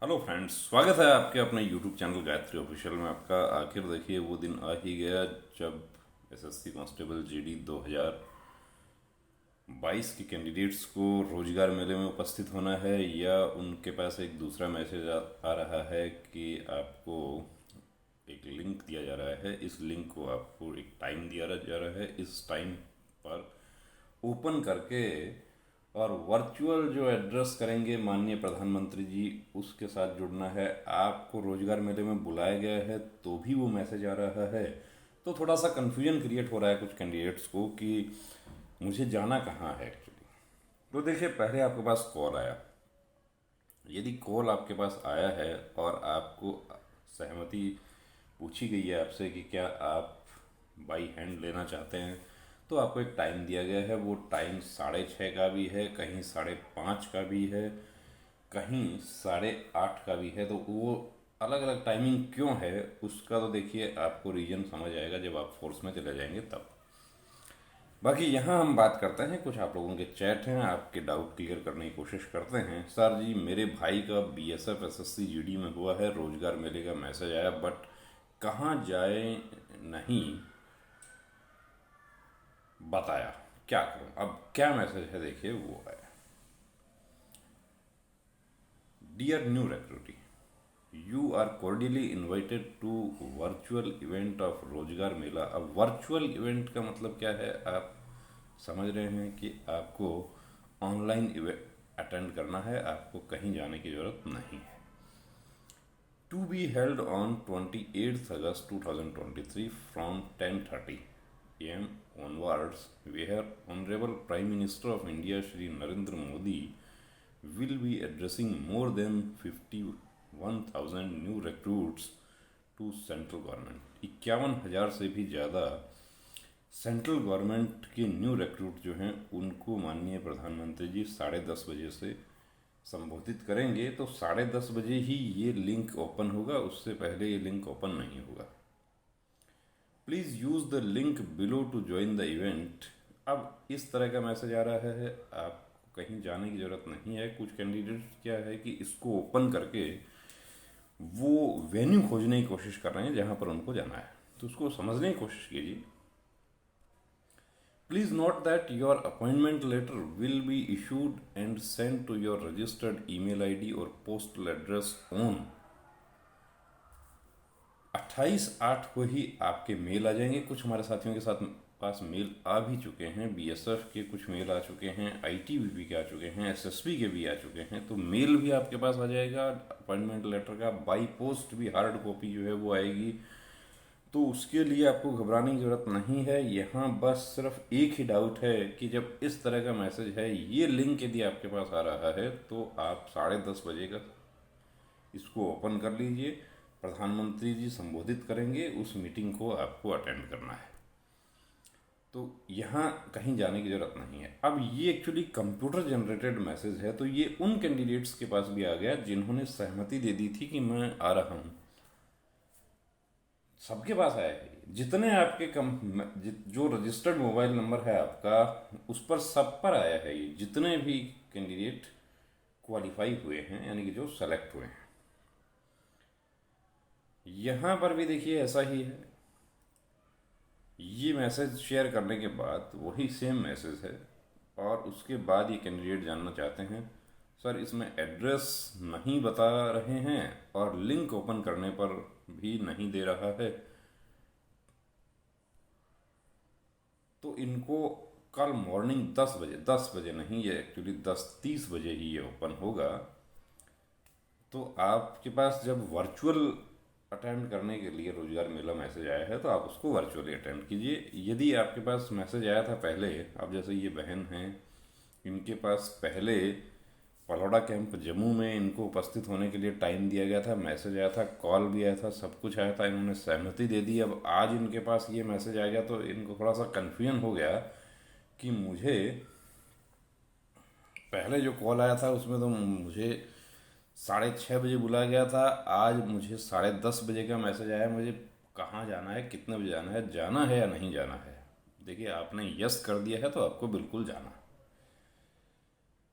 Hello friends, स्वागत है आपके अपने यूट्यूब चैनल गायत्री ऑफिशियल में। आपका आखिर देखिए वो दिन आ ही गया जब एसएससी कांस्टेबल जीडी 2022 के कैंडिडेट्स को रोजगार मेले में उपस्थित होना है, या उनके पास एक दूसरा मैसेज आ रहा है कि आपको एक लिंक दिया जा रहा है। इस लिंक को आपको एक टाइम दिया जा रहा है, इस टाइम पर ओपन करके और वर्चुअल जो एड्रेस करेंगे माननीय प्रधानमंत्री जी, उसके साथ जुड़ना है। आपको रोजगार मेले में बुलाया गया है तो भी वो मैसेज आ रहा है, तो थोड़ा सा कन्फ्यूजन क्रिएट हो रहा है कुछ कैंडिडेट्स को कि मुझे जाना कहाँ है एक्चुअली। तो देखिए, पहले आपके पास कॉल आया। यदि कॉल आपके पास आया है और आपको सहमति पूछी गई है आपसे कि क्या आप बाई हैंड लेना चाहते हैं, तो आपको एक टाइम दिया गया है। वो टाइम 6:30 का भी है, कहीं 5:30 का भी है, कहीं 8:30 का भी है। तो वो अलग अलग टाइमिंग क्यों है उसका तो देखिए आपको रीजन समझ आएगा जब आप फोर्स में चले जाएंगे तब। बाकी यहाँ हम बात करते हैं, कुछ आप लोगों के चैट हैं, आपके डाउट क्लियर करने की कोशिश करते हैं। सर जी, मेरे भाई का बीएसएफ एसएससी जीडी में हुआ है, रोजगार मेले का मैसेज आया, बट कहाँ जाए नहीं बताया, क्या करूं। अब क्या मैसेज है देखिए, वो है, dear new recruitee, you are cordially invited to virtual event of Rozgar Mela. अब वर्चुअल इवेंट का मतलब क्या है, आप समझ रहे हैं कि आपको ऑनलाइन अटेंड करना है, आपको कहीं जाने की जरूरत नहीं है। To be held on 28th August 2023 from 10:30 am onwards, where Honorable Prime Minister of India Shri Narendra Modi will be addressing more than 51,000 new recruits to central government. 51,000 से भी ज़्यादा सेंट्रल गवर्नमेंट के न्यू रिक्रूट जो हैं उनको माननीय प्रधानमंत्री जी 10:30 बजे से संबोधित करेंगे। तो 10:30 बजे ही ये लिंक ओपन होगा, उससे पहले ये लिंक ओपन नहीं होगा। Please use the link below to join the event. अब इस तरह का मैसेज आ रहा है, आपको कहीं जाने की ज़रूरत नहीं है। कुछ कैंडिडेट्स क्या है कि इसको ओपन करके वो वेन्यू खोजने की कोशिश कर रहे हैं जहाँ पर उनको जाना है, तो उसको समझने की कोशिश कीजिए। Please note that your appointment letter will be issued and sent to your registered email ID or postal address on 28/8 को ही आपके मेल आ जाएंगे। कुछ हमारे साथियों के साथ पास मेल आ भी चुके हैं, बीएसएफ के कुछ मेल आ चुके हैं, आईटीबीपी के आ चुके हैं, एसएसबी के भी आ चुके हैं। तो मेल भी आपके पास आ जाएगा अपॉइंटमेंट लेटर का, बाई पोस्ट भी हार्ड कॉपी जो है वो आएगी। तो उसके लिए आपको घबराने की ज़रूरत नहीं है। यहाँ बस सिर्फ एक ही डाउट है कि जब इस तरह का मैसेज है, ये लिंक यदि आपके पास आ रहा है, तो आप 10:30 बजे का इसको ओपन कर लीजिए। प्रधानमंत्री जी संबोधित करेंगे, उस मीटिंग को आपको अटेंड करना है। तो यहाँ कहीं जाने की ज़रूरत नहीं है। अब ये एक्चुअली कंप्यूटर जनरेटेड मैसेज है, तो ये उन कैंडिडेट्स के पास भी आ गया जिन्होंने सहमति दे दी थी कि मैं आ रहा हूँ। सबके पास आया है, जितने आपके जो रजिस्टर्ड मोबाइल नंबर है आपका, उस पर सब पर आया है। ये जितने भी कैंडिडेट क्वालिफाई हुए हैं, यानी कि जो सेलेक्ट हुए हैं, यहाँ पर भी देखिए ऐसा ही है। ये मैसेज शेयर करने के बाद वही सेम मैसेज है, और उसके बाद ये कैंडिडेट जानना चाहते हैं, सर इसमें एड्रेस नहीं बता रहे हैं और लिंक ओपन करने पर भी नहीं दे रहा है। तो इनको कल मॉर्निंग 10 बजे, 10 बजे नहीं, ये एक्चुअली 10:30 बजे ही ये ओपन होगा। तो आपके पास जब वर्चुअल अटेंड करने के लिए रोजगार मेला मैसेज आया है, तो आप उसको वर्चुअली अटेंड कीजिए। यदि आपके पास मैसेज आया था पहले, अब जैसे ये बहन हैं, इनके पास पहले पलौड़ा कैंप जम्मू में इनको उपस्थित होने के लिए टाइम दिया गया था, मैसेज आया था, कॉल भी आया था, सब कुछ आया था, इन्होंने सहमति दे दी। अब आज इनके पास ये मैसेज आ गया, तो इनको थोड़ा सा कन्फ्यूजन हो गया कि मुझे पहले जो कॉल आया था उसमें तो मुझे 6:30 बजे बुलाया गया था, आज मुझे 10:30 बजे का मैसेज आया। मुझे कहाँ जाना है, कितने बजे जाना है या नहीं जाना है। देखिए, आपने यस कर दिया है तो आपको बिल्कुल जाना है।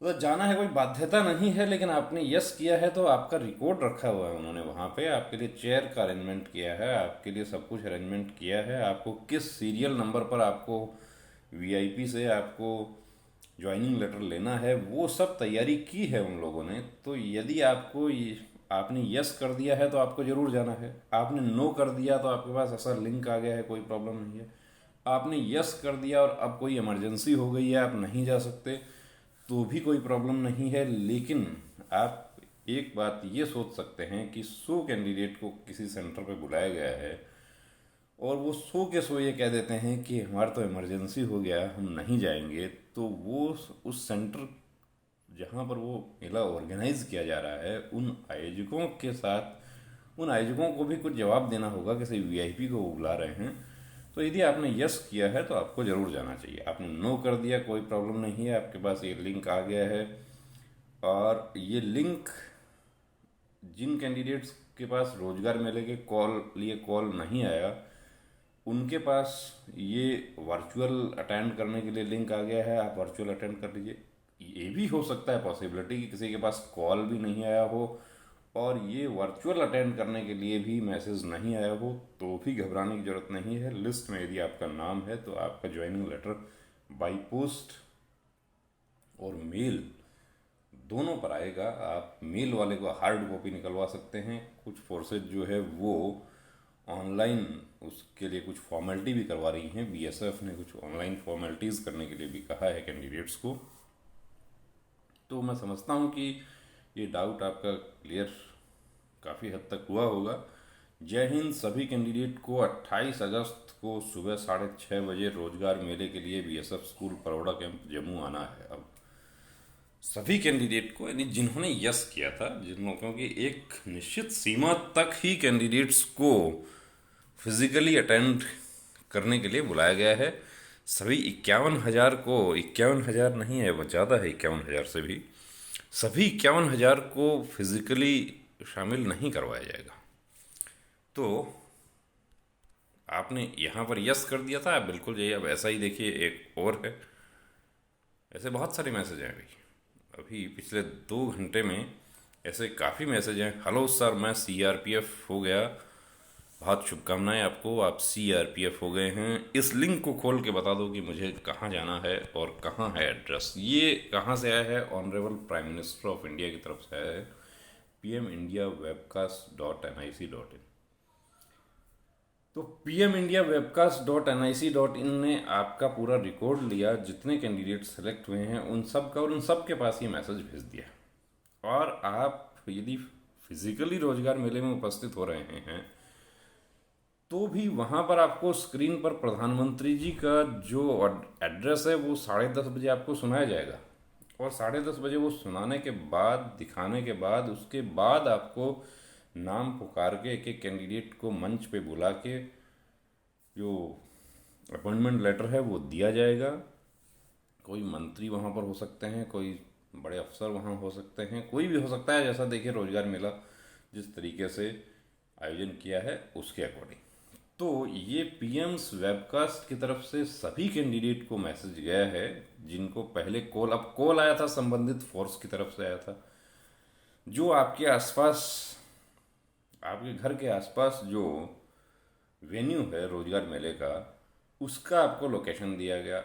तो जाना है, कोई बाध्यता नहीं है, लेकिन आपने यस किया है तो आपका रिकॉर्ड रखा हुआ है उन्होंने वहाँ पे, आपके लिए चेयर का अरेंजमेंट किया है, आपके लिए सब कुछ अरेंजमेंट किया है, आपको किस सीरियल नंबर पर आपको वीआईपी से आपको ज्वाइनिंग लेटर लेना है वो सब तैयारी की है उन लोगों ने। तो यदि आपने यस कर दिया है तो आपको ज़रूर जाना है, आपने नो कर दिया तो आपके पास ऐसा लिंक आ गया है, कोई प्रॉब्लम नहीं है। आपने यस कर दिया और अब कोई इमरजेंसी हो गई है, आप नहीं जा सकते, तो भी कोई प्रॉब्लम नहीं है। लेकिन आप एक बात ये सोच सकते हैं कि 100 कैंडिडेट को किसी सेंटर पे बुलाया गया है और वो 100 के 100 ये कह देते हैं कि हमारा तो इमरजेंसी हो गया, हम नहीं जाएंगे, तो वो उस सेंटर जहाँ पर वो मेला ऑर्गेनाइज किया जा रहा है उन आयोजकों के साथ, उन आयोजकों को भी कुछ जवाब देना होगा, किसी वीआईपी को वो बुला रहे हैं। तो यदि आपने यस किया है तो आपको ज़रूर जाना चाहिए, आपने नो कर दिया कोई प्रॉब्लम नहीं है, आपके पास ये लिंक आ गया है। और ये लिंक जिन कैंडिडेट्स के पास रोजगार मेले के कॉल नहीं आया, उनके पास ये वर्चुअल अटेंड करने के लिए लिंक आ गया है, आप वर्चुअल अटेंड कर लीजिए। ये भी हो सकता है पॉसिबिलिटी कि किसी के पास कॉल भी नहीं आया हो और ये वर्चुअल अटेंड करने के लिए भी मैसेज नहीं आया हो, तो भी घबराने की ज़रूरत नहीं है। लिस्ट में यदि आपका नाम है तो आपका ज्वाइनिंग लेटर बाई पोस्ट और मेल दोनों पर आएगा। आप मेल वाले को हार्ड कॉपी निकलवा सकते हैं। कुछ फोर्सेज जो है वो ऑनलाइन उसके लिए कुछ फॉर्मेलिटी भी करवा रही हैं, बीएसएफ ने कुछ ऑनलाइन फॉर्मेलिटीज़ करने के लिए भी कहा है कैंडिडेट्स को। तो मैं समझता हूँ कि ये डाउट आपका क्लियर काफ़ी हद तक हुआ होगा। जय हिंद सभी कैंडिडेट को 28 अगस्त को सुबह 6:30 बजे रोजगार मेले के लिए BSF school Paroda camp Jammu आना है। अब सभी कैंडिडेट को, यानी जिन्होंने यस किया था, जिन लोगों की एक निश्चित सीमा तक ही कैंडिडेट्स को फिजिकली अटेंड करने के लिए बुलाया गया है। सभी 51,000 को, 51,000 नहीं है वो ज़्यादा है, 51,000 से भी, सभी 51,000 को फिजिकली शामिल नहीं करवाया जाएगा। तो आपने यहाँ पर यस कर दिया था, आप बिल्कुल जाइए। अब ऐसा ही देखिए एक और है, ऐसे बहुत सारे मैसेज हैं अभी अभी पिछले 2 घंटे में ऐसे काफ़ी मैसेज हैं। हेलो सर, मैं सीआरपीएफ हो गया, बहुत शुभकामनाएं आपको, आप सीआरपीएफ हो गए हैं। इस लिंक को खोल के बता दो कि मुझे कहाँ जाना है और कहाँ है एड्रेस। ये कहाँ से आया है? Honourable prime minister of India की तरफ से आया है, pmindiawebcast.nic.in। तो pmindiawebcast.nic.in ने आपका पूरा रिकॉर्ड लिया, जितने कैंडिडेट सेलेक्ट हुए हैं उन सब का, और उन सब के पास ये मैसेज भेज दिया। और आप यदि फिजिकली रोजगार मेले में उपस्थित हो रहे हैं तो भी वहाँ पर आपको स्क्रीन पर प्रधानमंत्री जी का जो एड्रेस है वो 10:30 बजे आपको सुनाया जाएगा। और 10:30 बजे वो सुनाने के बाद, दिखाने के बाद, उसके बाद आपको नाम पुकार के एक एक कैंडिडेट को मंच पे बुला के जो अपॉइंटमेंट लेटर है वो दिया जाएगा। कोई मंत्री वहाँ पर हो सकते हैं, कोई बड़े अफसर वहाँ हो सकते हैं, कोई भी हो सकता है। जैसा देखिए रोजगार मेला जिस तरीके से आयोजन किया है उसके अकॉर्डिंग। तो ये पीएम्स वेबकास्ट की तरफ से सभी कैंडिडेट को मैसेज गया है जिनको पहले कॉल आया था, संबंधित फोर्स की तरफ से आया था। जो आपके आसपास, आपके घर के आसपास जो वेन्यू है रोजगार मेले का, उसका आपको लोकेशन दिया गया।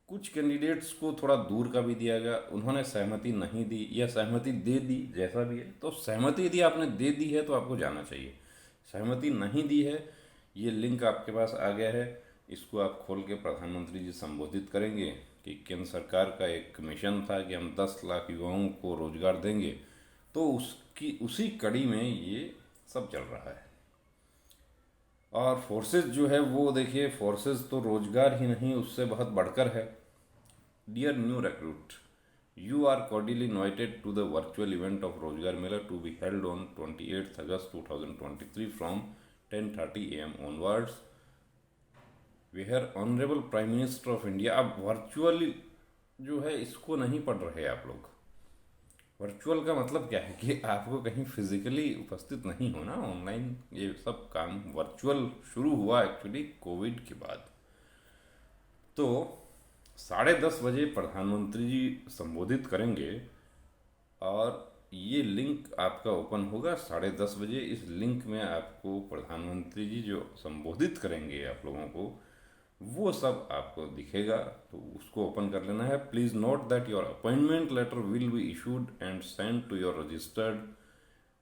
कुछ कैंडिडेट्स को थोड़ा दूर का भी दिया गया, उन्होंने सहमति नहीं दी या सहमति दे दी, जैसा भी है। तो सहमति यदि आपने दे दी है तो आपको जाना चाहिए। सहमति नहीं दी है, ये लिंक आपके पास आ गया है, इसको आप खोल के प्रधानमंत्री जी संबोधित करेंगे कि केंद्र सरकार का एक मिशन था कि हम 10 लाख युवाओं को रोजगार देंगे। तो उसी कड़ी में ये सब चल रहा है। और फोर्सेस जो है वो देखिए, फोर्सेस तो रोजगार ही नहीं, उससे बहुत बढ़कर है। Dear new recruit, you are cordially invited to the virtual event of Rozgar Mela to be held on 28th August 2023 from 10:30 AM onwards, where Honorable Prime Minister of India। अब वर्चुअल जो है इसको नहीं पढ़ रहे आप लोग। वर्चुअल का मतलब क्या है कि आपको कहीं फिजिकली उपस्थित नहीं होना, ऑनलाइन ये सब काम वर्चुअल शुरू हुआ एक्चुअली कोविड के बाद। तो 10:30 बजे प्रधानमंत्री जी संबोधित करेंगे, और ये लिंक आपका ओपन होगा 10:30 बजे। इस लिंक में आपको प्रधानमंत्री जी जो संबोधित करेंगे आप लोगों को, वो सब आपको दिखेगा, तो उसको ओपन कर लेना है। Please note that your appointment letter will be issued and send to your registered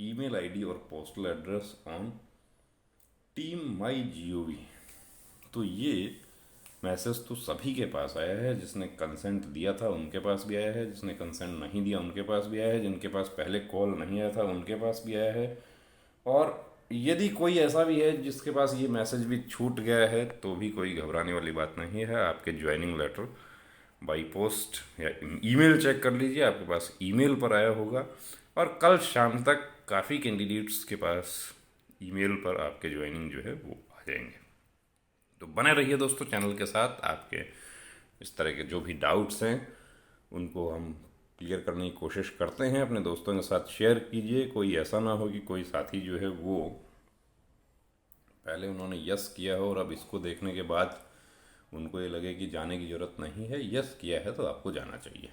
email ID और postal address on team my GOV। तो ये मैसेज तो सभी के पास आया है, जिसने कंसेंट दिया था उनके पास भी आया है, जिसने कंसेंट नहीं दिया उनके पास भी आया है, जिनके पास पहले कॉल नहीं आया था उनके पास भी आया है। और यदि कोई ऐसा भी है जिसके पास ये मैसेज भी छूट गया है, तो भी कोई घबराने वाली बात नहीं है। आपके ज्वाइनिंग लेटर बाई पोस्ट या ईमेल चेक कर लीजिए, आपके पास ईमेल पर आया होगा। और कल शाम तक काफ़ी कैंडिडेट्स के पास ईमेल पर आपके ज्वाइनिंग जो है वो आ जाएंगे। तो बने रहिए दोस्तों चैनल के साथ। आपके इस तरह के जो भी डाउट्स हैं उनको हम क्लियर करने की कोशिश करते हैं। अपने दोस्तों के साथ शेयर कीजिए। कोई ऐसा ना हो कि कोई साथी जो है वो पहले उन्होंने यस किया हो और अब इसको देखने के बाद उनको ये लगे कि जाने की ज़रूरत नहीं है। यस किया है तो आपको जाना चाहिए।